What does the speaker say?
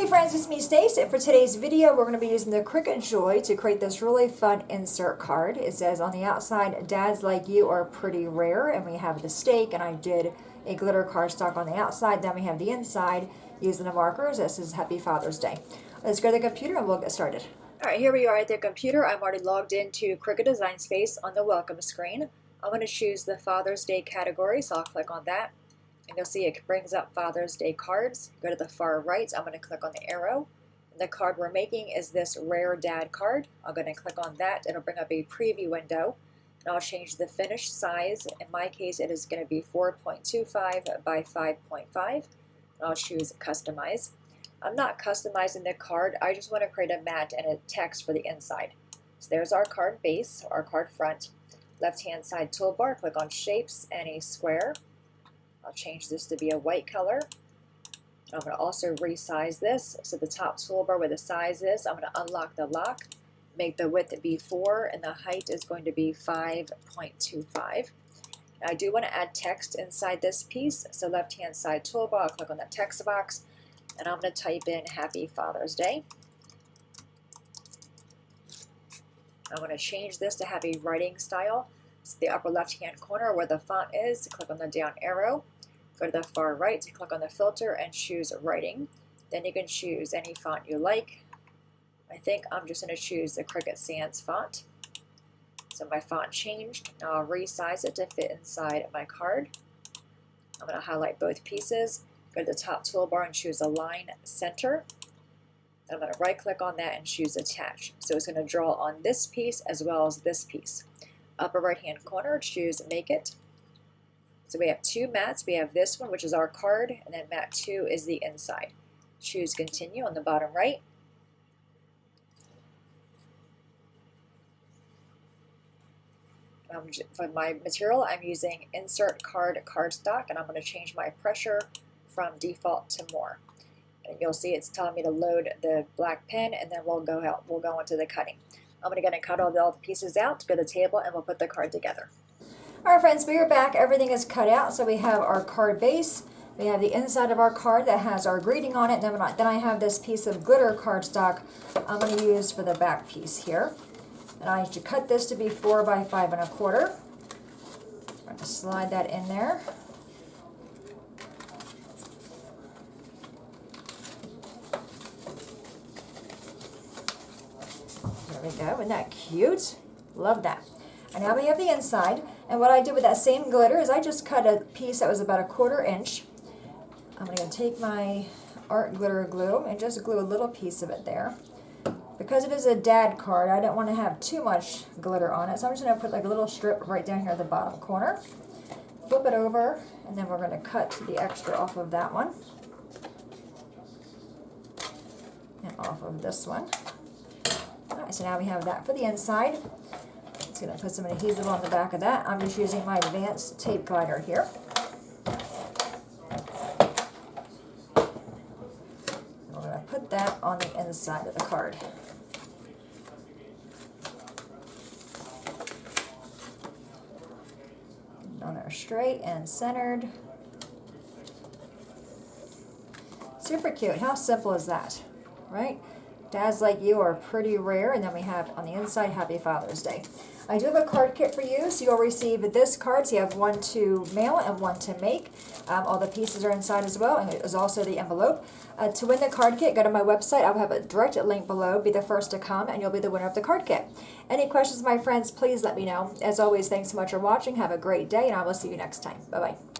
Hey friends, it's me Stace, and for today's video we're going to be using the Cricut Joy to create this really fun insert card. It says on the outside, dads like you are pretty rare, and we have the stake, and I did a glitter cardstock on the outside. Then we have the inside using the markers. This is Happy Father's Day. Let's go to the computer and we'll get started. Alright, here we are at the computer. I'm already logged into Cricut Design Space on the welcome screen. I'm going to choose the Father's Day category, so I'll click on that. And you'll see it brings up Father's Day cards. Go to the far right. I'm going to click on the arrow. And the card we're making is this Rare Dad card. I'm going to click on that. It'll bring up a preview window. And I'll change the finished size. In my case, it is going to be 4.25 by 5.5. And I'll choose Customize. I'm not customizing the card. I just want to create a mat and a text for the inside. So there's our card base, our card front. Left-hand side toolbar, click on Shapes and a square. I'll change this to be a white color. I'm going to also resize this. So the top toolbar where the size is, I'm going to unlock the lock, make the width be 4, and the height is going to be 5.25. I do want to add text inside this piece. So left-hand side toolbar, I'll click on the text box, and I'm going to type in Happy Father's Day. I'm going to change this to have a writing style. So the upper left-hand corner where the font is, click on the down arrow. Go to the far right, click on the filter and choose writing. Then you can choose any font you like. I think I'm just going to choose the Cricut Sans font. So my font changed. Now I'll resize it to fit inside my card. I'm going to highlight both pieces. Go to the top toolbar and choose Align Center. I'm going to right click on that and choose Attach. So it's going to draw on this piece as well as this piece. Upper right hand corner, choose Make It. So we have two mats. We have this one, which is our card, and then mat 2 is the inside. Choose Continue on the bottom right. For my material, I'm using Insert Card Cardstock, and I'm going to change my pressure from default to more. And you'll see it's telling me to load the black pen, and then we'll go into the cutting. I'm going to cut all the pieces out, go to the table, and we'll put the card together. Alright friends, we are back. Everything is cut out. So we have our card base. We have the inside of our card that has our greeting on it. And then I have this piece of glitter cardstock I'm going to use for the back piece here. And I should cut this to be 4 by 5.25. I'm going to slide that in there. There we go. Isn't that cute? Love that. And now we have the inside. And what I did with that same glitter is I just cut a piece that was about 1/4 inch. I'm going to take my art glitter glue and just glue a little piece of it there. Because it is a dad card, I don't want to have too much glitter on it. So I'm just going to put like a little strip right down here at the bottom corner. Flip it over, and then we're going to cut the extra off of that one. And off of this one. Alright, so now we have that for the inside. Just going to put some adhesive on the back of that. I'm just using my advanced tape glider here. We're going to put that on the inside of the card. On there straight and centered. Super cute. How simple is that, right? Dads like you are pretty rare. And then we have on the inside, Happy Father's Day. I do have a card kit for you, so you'll receive this card. So you have one to mail and one to make. All the pieces are inside as well, and there's also the envelope. To win the card kit, go to my website. I'll have a direct link below. Be the first to come, and you'll be the winner of the card kit. Any questions, my friends, please let me know. As always, thanks so much for watching. Have a great day, and I will see you next time. Bye-bye.